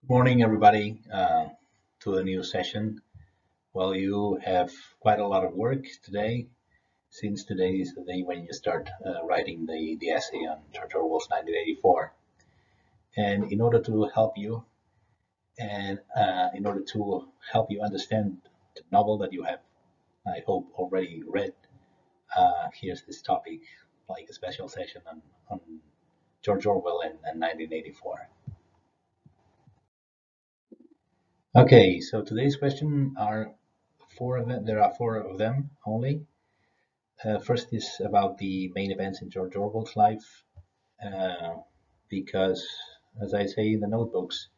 Morning, everybody, to a new session. Well, you have quite a lot of work today, since today is the day when you start writing the essay on George Orwell's 1984. And in order to help you understand the novel that you have, I hope, already read, here's this topic, like a special session on George Orwell and 1984. Okay, so today's question are four of them. There are four of them only. First is about the main events in George Orwell's life, uh, because, as I say in the notebooks,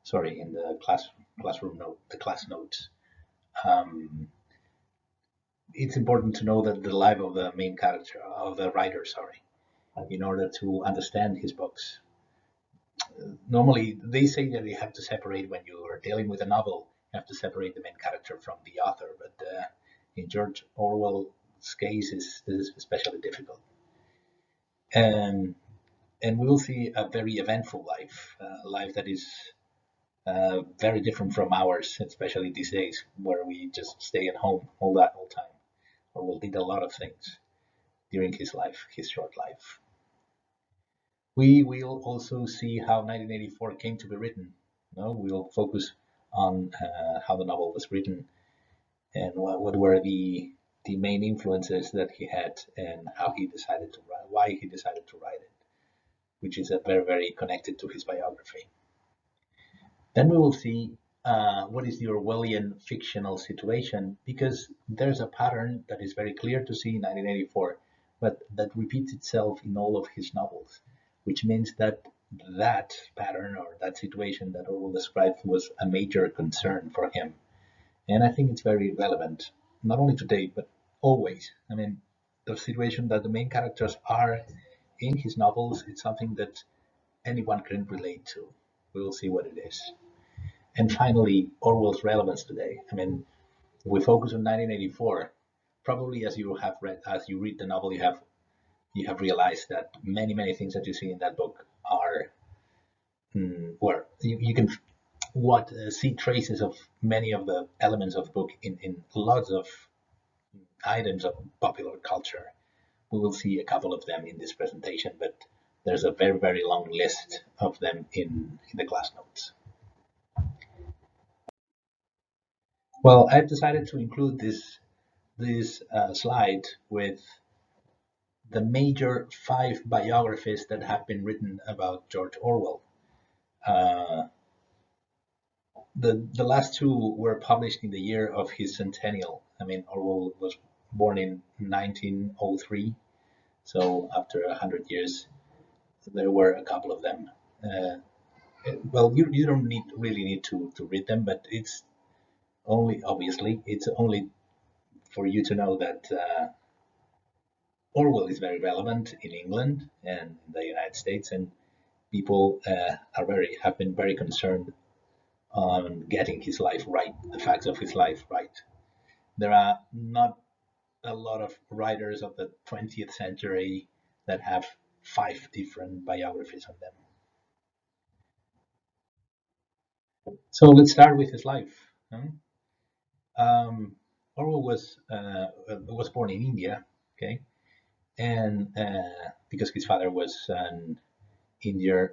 sorry, in the classroom note, the class notes, um, it's important to know that the life of the main character of the writer, sorry, in order to understand his books. Normally, they say that you have to separate when you are dealing with a novel. You have to separate the main character from the author, but in George Orwell's case, this is especially difficult. And and we will see a very eventful life, a life that is very different from ours, especially these days, where we just stay at home all that whole time, or will did a lot of things during his life, his short life. We will also see how 1984 came to be written. No, we'll focus on how the novel was written and what were the main influences that he had and how he decided to write, why he decided to write it, which is a very connected to his biography. Then we will see what is the Orwellian fictional situation, because there's a pattern that is very clear to see in 1984, but that repeats itself in all of his novels, which means that that pattern or that situation that Orwell described was a major concern for him. And I think it's very relevant, not only today, but always. I mean, the situation that the main characters are in his novels, it's something that anyone can relate to. We will see what it is. And finally, Orwell's relevance today. I mean, if we focus on 1984, probably as you read the novel, you have realized that many things that you see in that book are where you can see traces of many of the elements of the book in lots of items of popular culture. We will see a couple of them in this presentation, but there's a very long list of them in the class notes. Well, I've decided to include this slide with the major five biographies that have been written about George Orwell. Uh, the last two were published in the year of his centennial. I mean, Orwell was born in 1903, so after 100 years, there were a couple of them. Uh, well, you don't really need to read them, but it's only obviously it's only for you to know that Orwell is very relevant in England and in the United States, and people have been very concerned on getting his life right, the facts of his life right. There are not a lot of writers of the 20th century that have five different biographies on them. So let's start with his life. Orwell was born in India, okay, and because his father was India,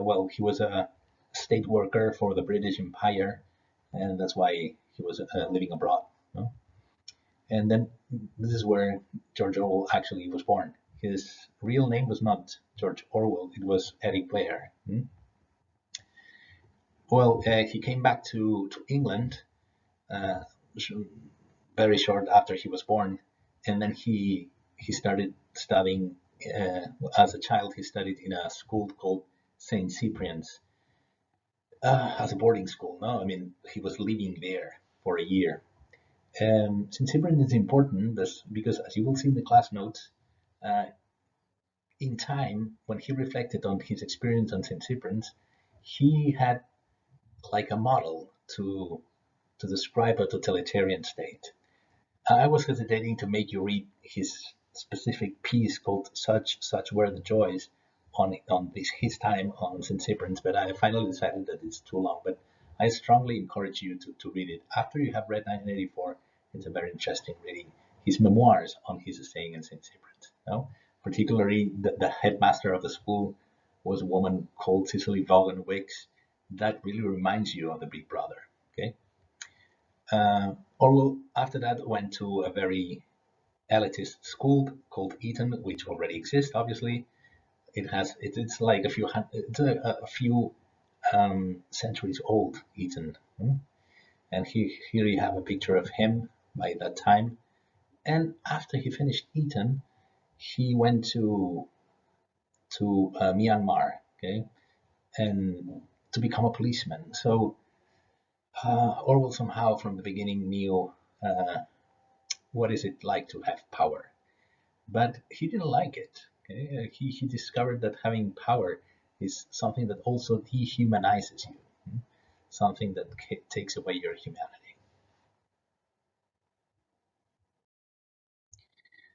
well, he was a state worker for the British Empire, and that's why he was living abroad. No? And then this is where George Orwell actually was born. His real name was not George Orwell; it was Eric Blair. Well, he came back to England uh, very short after he was born, and then he started studying. As a child, he studied in a school called Saint Cyprian's as a boarding school. No, I mean he was living there for a year. Saint Cyprian is important because, as you will see in the class notes, uh, in time when he reflected on his experience on Saint Cyprian's, he had like a model to describe a totalitarian state. I was hesitating to make you read his specific piece called "Such Were the Joys," on his time on St. Cyprian's, but I finally decided that it's too long. But I strongly encourage you to read it. After you have read 1984, it's a very interesting reading. His memoirs on his staying in St. Cyprian's. No? Particularly, the headmaster of the school was a woman called Cicely Vaughan Wicks. That really reminds you of the Big Brother. Okay. Orwell, after that, went to a very elitist school called Eton, which already exists, obviously. It's like a few centuries old, Eton. And here you have a picture of him by that time. And after he finished Eton, he went to Myanmar, okay, and to become a policeman. So Orwell somehow from the beginning knew uh, what is it like to have power, but he didn't like it. Okay? He discovered that having power is something that also dehumanizes you, something that takes away your humanity.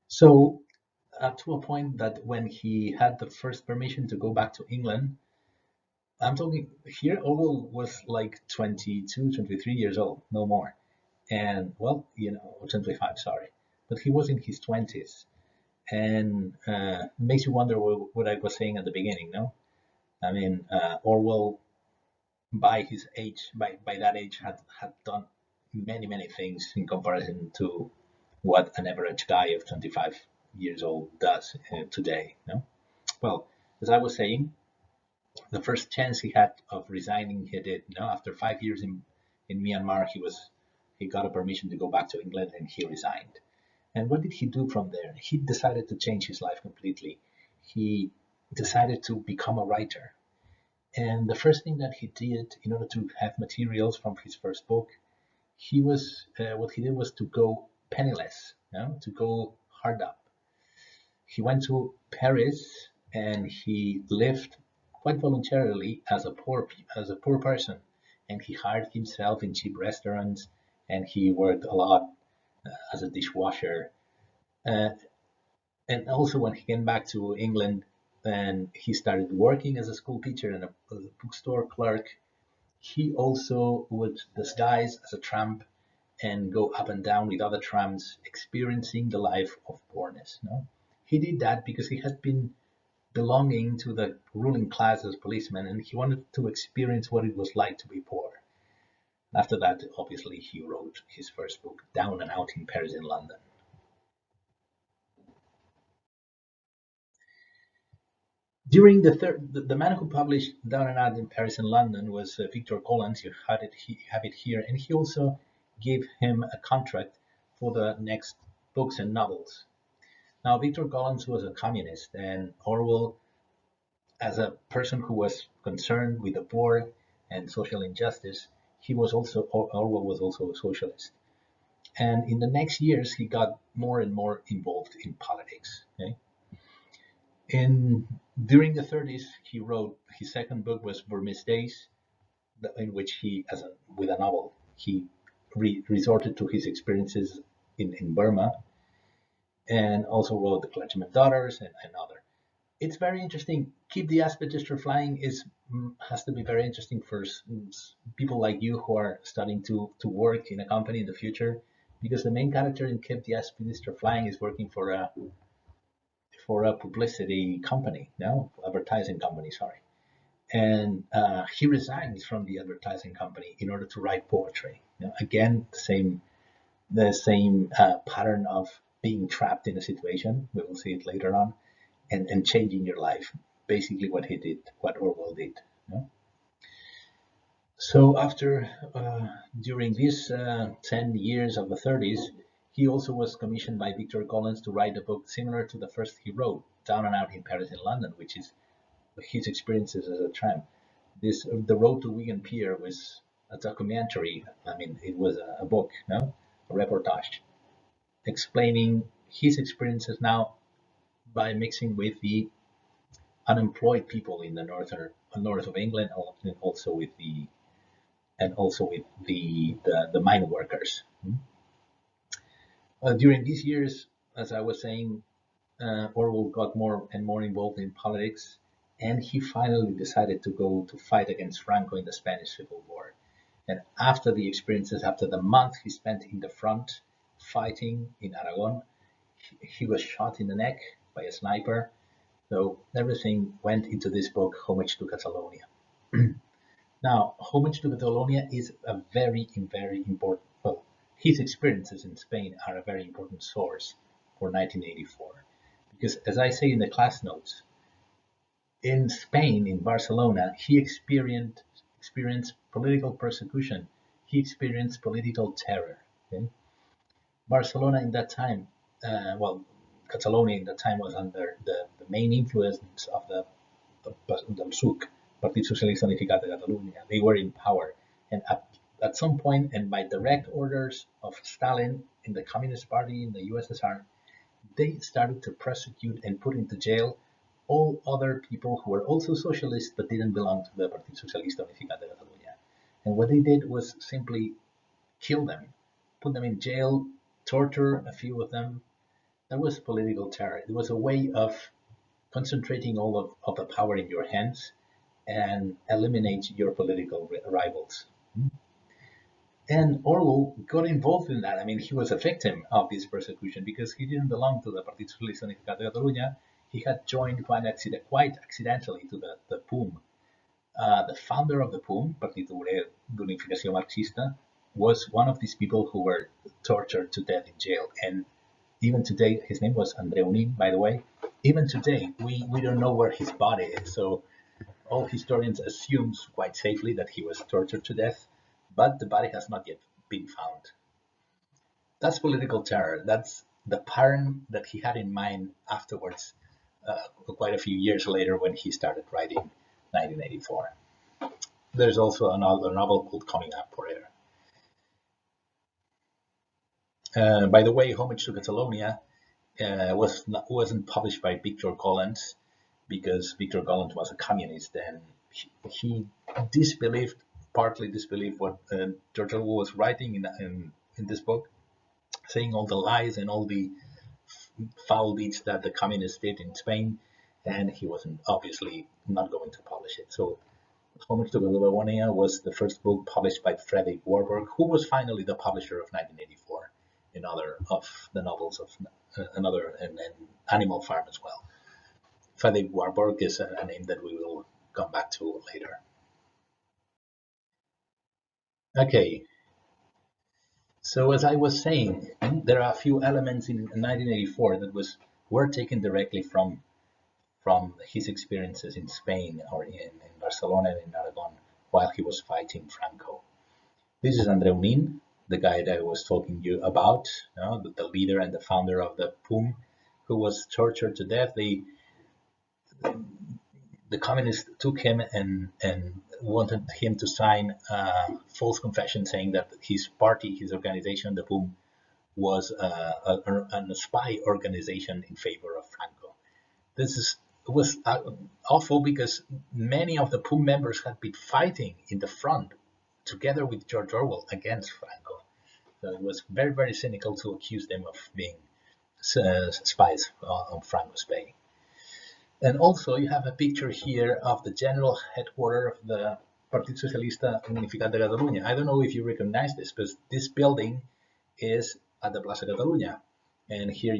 So, to a point that when he had the first permission to go back to England, I'm talking here, Orwell was like 22, 23 years old, no more. And well, 25, sorry. But he was in his 20s. And makes you wonder what I was saying at the beginning, no? I mean, Orwell, by his age, by that age, had done many things in comparison to what an average guy of 25 years old does today. No, well, as I was saying, the first chance he had of resigning, he did. No, after 5 years in Myanmar, he got a permission to go back to England, and he resigned. And what did he do from there? He decided to change his life completely. He decided to become a writer. And the first thing that he did in order to have materials from his first book, he was what he did was to go penniless, to go hard up. He went to Paris and he lived quite voluntarily as a poor person, and he hired himself in cheap restaurants, and he worked a lot as a dishwasher. Uh, and also when he came back to England, then he started working as a school teacher and as a bookstore clerk. He also would disguise as a tramp and go up and down with other tramps, experiencing the life of poorness. No? He did that because he had been belonging to the ruling class as policeman, and he wanted to experience what it was like to be poor. After that, obviously, he wrote his first book, Down and Out in Paris and London. During the man who published Down and Out in Paris and London was Victor Collins. You have it here, and he also gave him a contract for the next books and novels. Now, Victor Collins was a communist, and Orwell, as a person who was concerned with the poor and social injustice, Orwell was also a socialist. And in the next years, he got more and more involved in politics. Okay? In During the 30s, he wrote his second book was Burmese Days, in which with a novel, he resorted to his experiences in Burma, and also wrote The Clergyman's Daughters and other. It's very interesting. Keep the Asp Flying has to be very interesting for people like you who are starting to work in a company in the future, because the main character in Keep the Asp Flying is working for a publicity company, no, advertising company, sorry. And he resigns from the advertising company in order to write poetry. Again, the same pattern of being trapped in a situation. We will see it later on, and changing your life. Basically, what Orwell did. So during these 10 years of the 30s, he also was commissioned by Victor Collins to write a book similar to the first he wrote, Down and Out in Paris and London, which is his experiences as a tramp. The Road to Wigan Pier was a documentary. I mean, it was a book, no, a reportage explaining his experiences now by mixing with the unemployed people in the north of England, and also with the mine workers. During these years, as I was saying, Orwell got more and more involved in politics, and he finally decided to go to fight against Franco in the Spanish Civil War. And after the experiences, after the month he spent in the front fighting in Aragon, he was shot in the neck by a sniper. So everything went into this book, Homage to Catalonia. Now, Homage to Catalonia is a very important, well, his experiences in Spain are a very important source for 1984. Because as I say in the class notes, in Spain, in Barcelona, he experienced political persecution. He experienced political terror. Okay? Barcelona in that time, Catalonia in that time was under the main influence of the PSUC, Partit Socialista Unificat de Catalunya. They were in power. And at some point, and by direct orders of Stalin in the Communist Party in the USSR, they started to prosecute and put into jail all other people who were also socialists but didn't belong to the Partit Socialista Unificat de Catalunya. And what they did was simply kill them, put them in jail, torture a few of them. That was political terror. It was a way of concentrating all of the power in your hands and eliminate your political rivals. And Orwell got involved in that. I mean, he was a victim of this persecution because he didn't belong to the Partit Socialista Unificat de Catalunya. He had joined quite accidentally to the PUM. The founder of the PUM, Partido Obrero de Unificación Marxista, was one of these people who were tortured to death in jail. And even today, his name was Andreu Nin, by the way. Even today, we don't know where his body is. So all historians assume quite safely that he was tortured to death, but the body has not yet been found. That's political terror. That's the pattern that he had in mind afterwards, quite a few years later when he started writing 1984. There's also another novel called Coming Up for Air. By the way, Homage to Catalonia wasn't published by Victor Gollancz because Victor Gollancz was a communist and he partly disbelieved what George Orwell was writing in this book, saying all the lies and all the foul deeds that the communists did in Spain, and he wasn't obviously not going to publish it. So Homage to Catalonia was the first book published by Frederick Warburg, who was finally the publisher of 1984, another of the novels of another and Animal Farm as well. Frederick Warburg is a name that we will come back to later. Okay, so as I was saying, there are a few elements in 1984 that were taken directly from his experiences in Spain or in Barcelona and in Aragon while he was fighting Franco. This is Andreu Nin, the guy that I was talking to you about, the leader and the founder of the PUM, who was tortured to death. The communists took him and wanted him to sign a false confession saying that his party, his organization, the PUM, was a spy organization in favor of Franco. This was awful because many of the PUM members had been fighting in the front together with George Orwell against Franco. So it was very, very cynical to accuse them of being spies on Franco's pay. And also you have a picture here of the general headquarters of the Partit Socialista Unificat de Catalunya. I don't know if you recognize this, but this building is at the Plaza Catalunya. And here,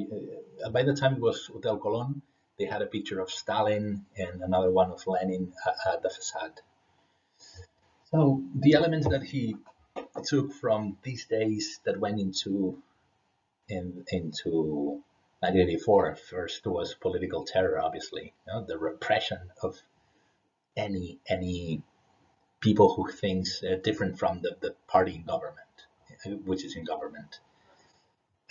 by the time it was Hotel Colón, they had a picture of Stalin and another one of Lenin at the facade. So the elements that he took from these days that went into 1984, first was political terror, obviously, the repression of any people who thinks different from the party in government, which is in government.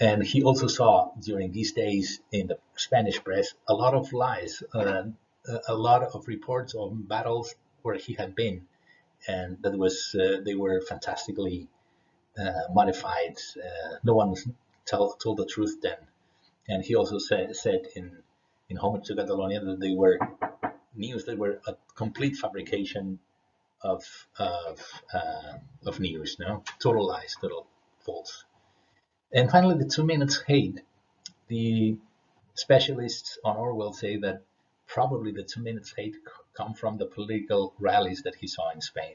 And he also saw during these days in the Spanish press a lot of lies, a lot of reports on battles where he had been, and that was they were fantastically modified. No one told the truth then. And he also said in Homage to Catalonia that they were news that were a complete fabrication of news, total lies, total false. And finally, the 2 minutes hate. The specialists on Orwell say that probably the 2 minutes hate come from the political rallies that he saw in Spain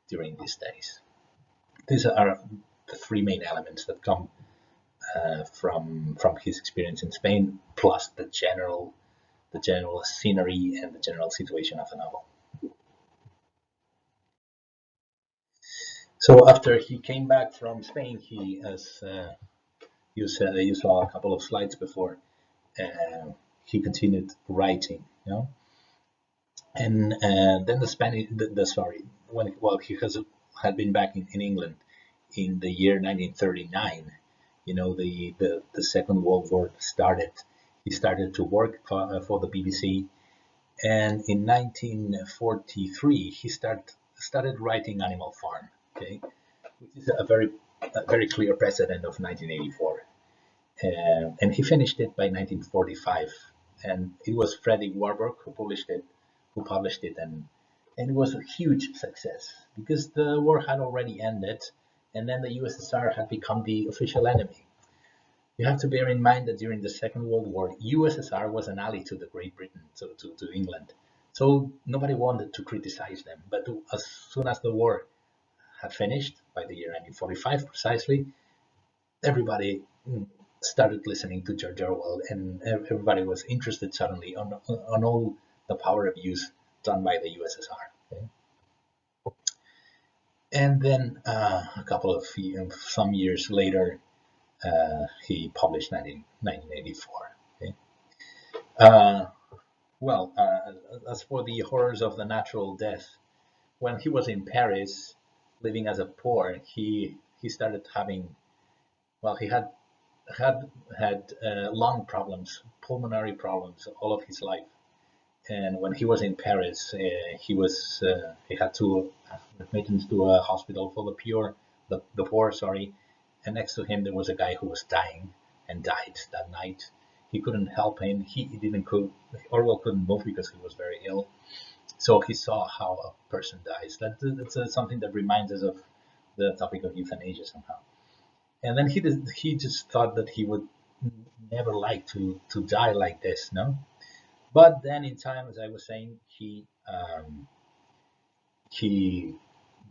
during these days. These are the three main elements that come from his experience in Spain, plus the general scenery and the general situation of the novel. So after he came back from Spain, he, as you said, you saw a couple of slides before, he continued writing, you know, and then the Spanish, the sorry, when well he had been back in England in the year 1939. You know, the Second World War started. He started to work for the BBC, and in 1943 he started writing Animal Farm. Okay, which is a very clear precedent of 1984. And he finished it by 1945, and it was Frederick Warburg who published it, and it was a huge success because the war had already ended, and then the USSR had become the official enemy. You have to bear in mind that during the Second World War, USSR was an ally to the Great Britain, to England. So nobody wanted to criticize them. But as soon as the war had finished, by the year 1945 precisely, everybody started listening to George Orwell, and everybody was interested suddenly on all the power abuse done by the USSR. Okay? And then a couple of some years later, he published 1984. Okay? Uh, as for the horrors of the natural death, when he was in Paris, living as a poor, he started having, well, he had lung problems, pulmonary problems all of his life. And when he was in Paris, he had to admittance to a hospital for the poor, sorry. And next to him there was a guy who was dying and died that night. He couldn't help him. He didn't could Orwell couldn't move because he was very ill. So he saw how a person dies. That's something that reminds us of the topic of euthanasia somehow. And then he just thought that he would never like to die like this, no. But then in time, as I was saying, he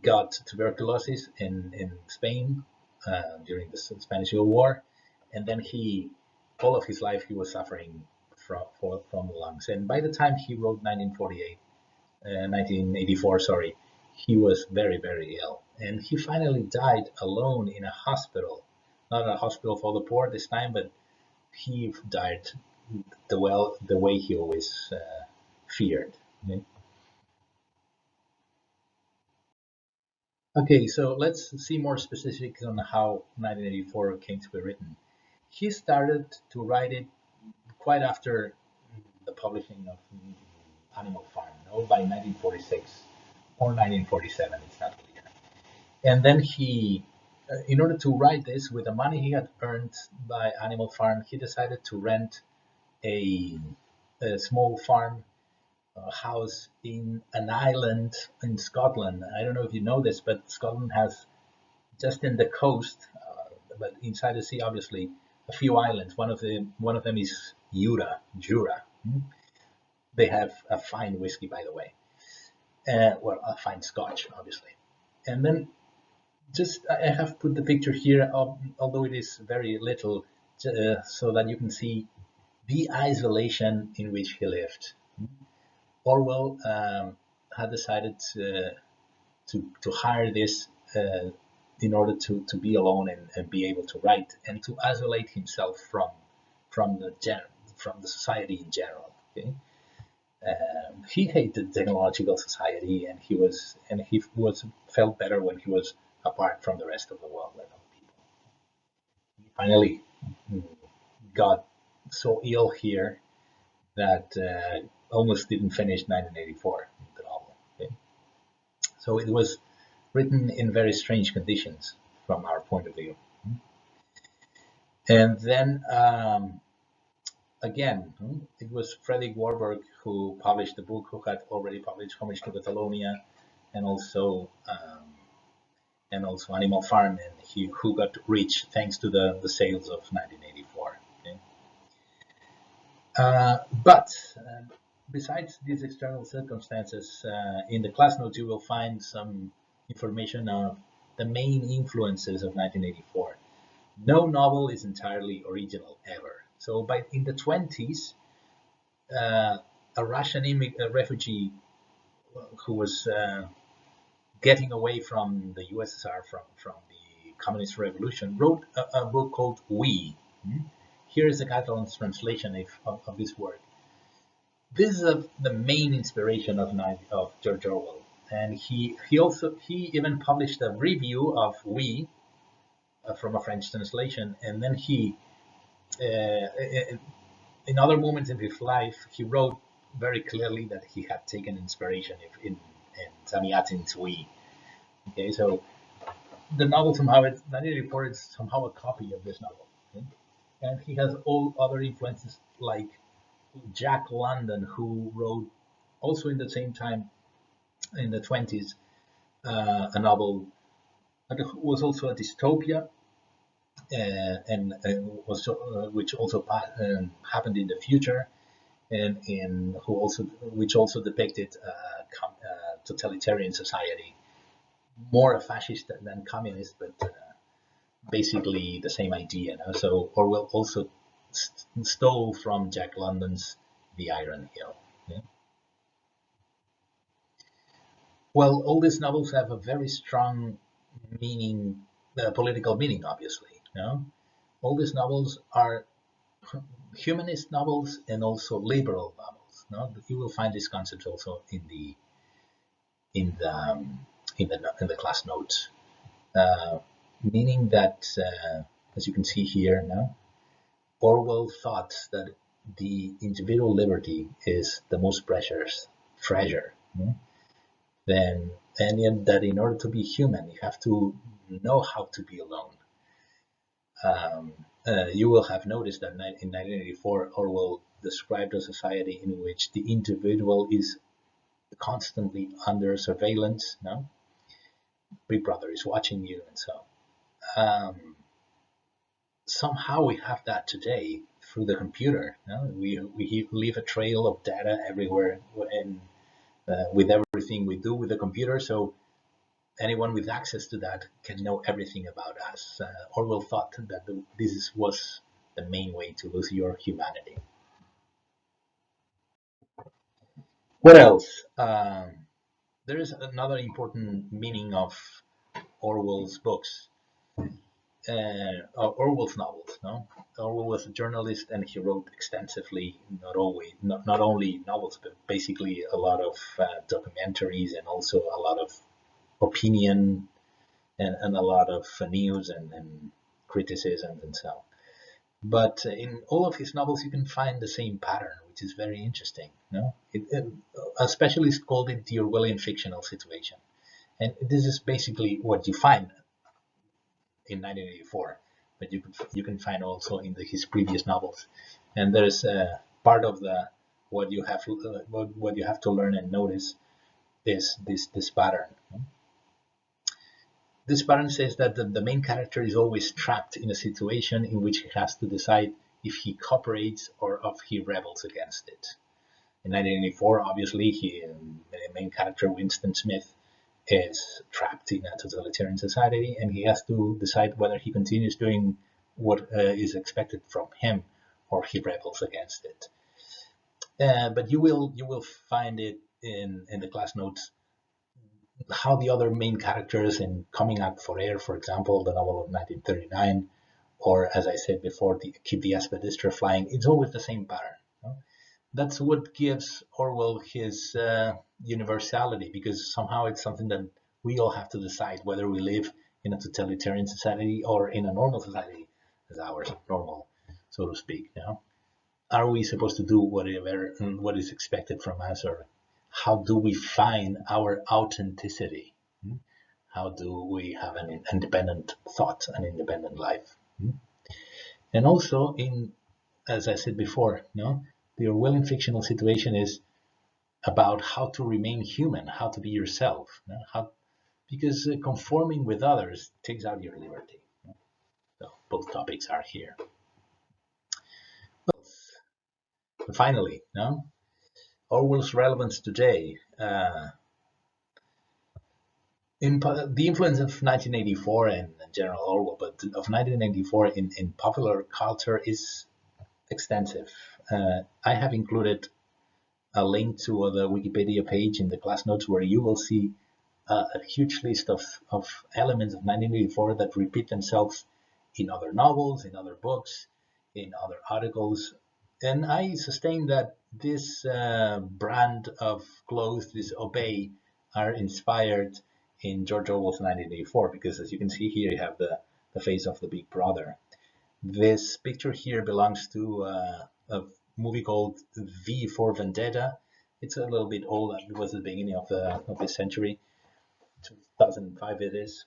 got tuberculosis in Spain during the Spanish Civil War, and then all of his life he was suffering from the lungs. And by the time he wrote 1984, sorry, he was very, very ill, and he finally died alone in a hospital, not a hospital for the poor this time, but he died the way he always feared. Okay? Okay, so let's see more specifics on how 1984 came to be written. He started to write it quite after the publishing of Animal Farm, no, by 1946 or 1947, it's not clear. And then in order to write this with the money he had earned by Animal Farm, he decided to rent a, a small farm house in an island in Scotland. I don't know if you know this, but Scotland has just in the coast, but inside the sea, obviously, a few islands. One of them is Jura. They have a fine whiskey, by the way. Well, a fine Scotch, obviously. And then just I have put the picture here, although it is very little, so that you can see the isolation in which he lived. Orwell had decided to hire this in order to be alone and be able to write and to isolate himself from from the society in general. Okay, he hated technological society, and he was felt better when he was apart from the rest of the world and of people. He finally mm, got so ill here that almost didn't finish 1984, the novel. Okay? So it was written in very strange conditions from our point of view. And then again, it was Frederick Warburg who published the book, who had already published Homage to Catalonia, and also Animal Farm, and who got rich thanks to the sales of 1984. Okay? But besides these external circumstances, in the class notes you will find some information of the main influences of 1984. No novel is entirely original ever. So by in the 20s, a Russian refugee who was getting away from the USSR, from the communist revolution, wrote a book called We. Here is the Catalan translation of this work. This is the main inspiration of George Orwell, and he even published a review of We from a French translation, and then he in other moments in his life he wrote very clearly that he had taken inspiration in Samiatin's We. Okay, so the novel somehow, 1984 is somehow a copy of this novel, okay? And he has all other influences like Jack London, who wrote also in the same time in the 20s a novel that was also a dystopia, and was which also happened in the future, and in who also which also depicted totalitarian society, more a fascist than communist, but basically the same idea. No? So Orwell also stole from Jack London's The Iron Hill. Yeah? Well, all these novels have a very strong meaning, political meaning, obviously. You know? All these novels are humanist novels and also liberal novels. No? You will find these concepts also in the in the class notes, meaning that, as you can see here now, Orwell thought that the individual liberty is the most precious treasure. Then, and yet that in order to be human, you have to know how to be alone. You will have noticed that in 1984, Orwell described a society in which the individual is constantly under surveillance. No, Big Brother is watching you, and so somehow we have that today through the computer. No? We leave a trail of data everywhere, and with everything we do with the computer. So anyone with access to that can know everything about us. Orwell thought that was the main way to lose your humanity. What else? There is another important meaning of Orwell's books, Orwell's novels. No, Orwell was a journalist and he wrote extensively, not only novels, but basically a lot of documentaries and also a lot of opinion and a lot of news and criticism and so on. But in all of his novels, you can find the same pattern, which is very interesting. No, especially it's called it the Orwellian fictional situation, and this is basically what you find in 1984, but you can find also in his previous novels. And there's part of the what you have to learn and notice is this pattern. This pattern says that the main character is always trapped in a situation in which he has to decide if he cooperates or if he rebels against it. In 1984, obviously, the main character, Winston Smith, is trapped in a totalitarian society, and he has to decide whether he continues doing what is expected from him or he rebels against it. But you will find it in the class notes how the other main characters in Coming Out for Air, for example, the novel of 1939, or as I said before, Keep the Aspidistra Flying, it's always the same pattern. No? That's what gives Orwell his universality, because somehow it's something that we all have to decide whether we live in a totalitarian society or in a normal society, as ours, normal, so to speak. You know? Are we supposed to do whatever what is expected from us, or how do we find our authenticity? How do we have an independent thought, an independent life? And also, as I said before, the Orwellian fictional situation is about how to remain human, how to be yourself, because conforming with others takes out your liberty. So both topics are here. Finally, Orwell's relevance today. The influence of 1984 and General Orwell, but of 1984 in popular culture is extensive. I have included a link to the Wikipedia page in the class notes where you will see a huge list of elements of 1984 that repeat themselves in other novels, in other books, in other articles. And I sustain that this brand of clothes, this obey, are inspired in George Orwell's 1984, because as you can see here, you have the face of the Big Brother. This picture here belongs to a movie called V for Vendetta. It's a little bit old. It was the beginning of the century, 2005 it is.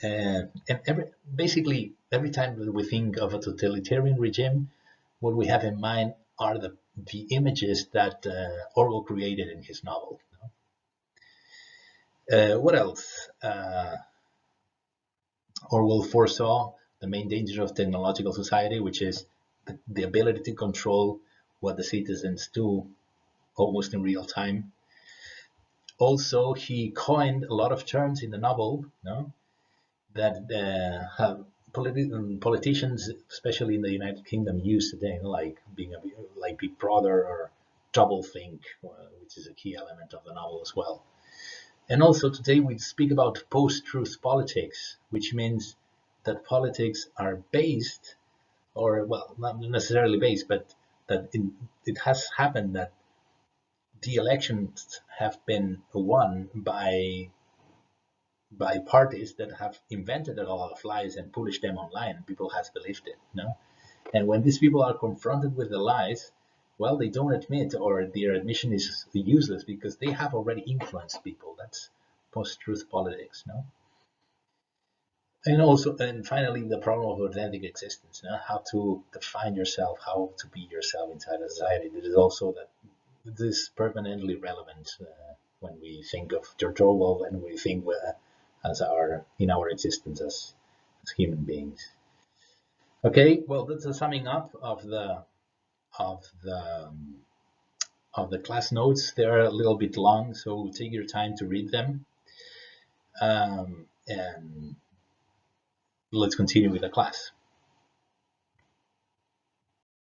And basically, every time that we think of a totalitarian regime, what we have in mind are the images that Orwell created in his novel. What else? Orwell foresaw the main danger of technological society, which is the ability to control what the citizens do almost in real time. Also, he coined a lot of terms in the novel, no, that politicians, especially in the United Kingdom, use today, like being like Big Brother or doublethink, which is a key element of the novel as well. And also today we speak about post-truth politics, which means that politics are based, or well, not necessarily based, but that it has happened that the elections have been won by parties that have invented a lot of lies and published them online. People has believed it, no? And when these people are confronted with the lies, well, they don't admit, or their admission is useless because they have already influenced people. That's post-truth politics, no? And also, and finally, the problem of authentic existence, no? How to define yourself, how to be yourself inside a society. This is also that this is permanently relevant when we think of George Orwell and we think as in our existence as human beings. Okay, well, that's a summing up of the of the class notes. They're a little bit long, so take your time to read them. And let's continue with the class.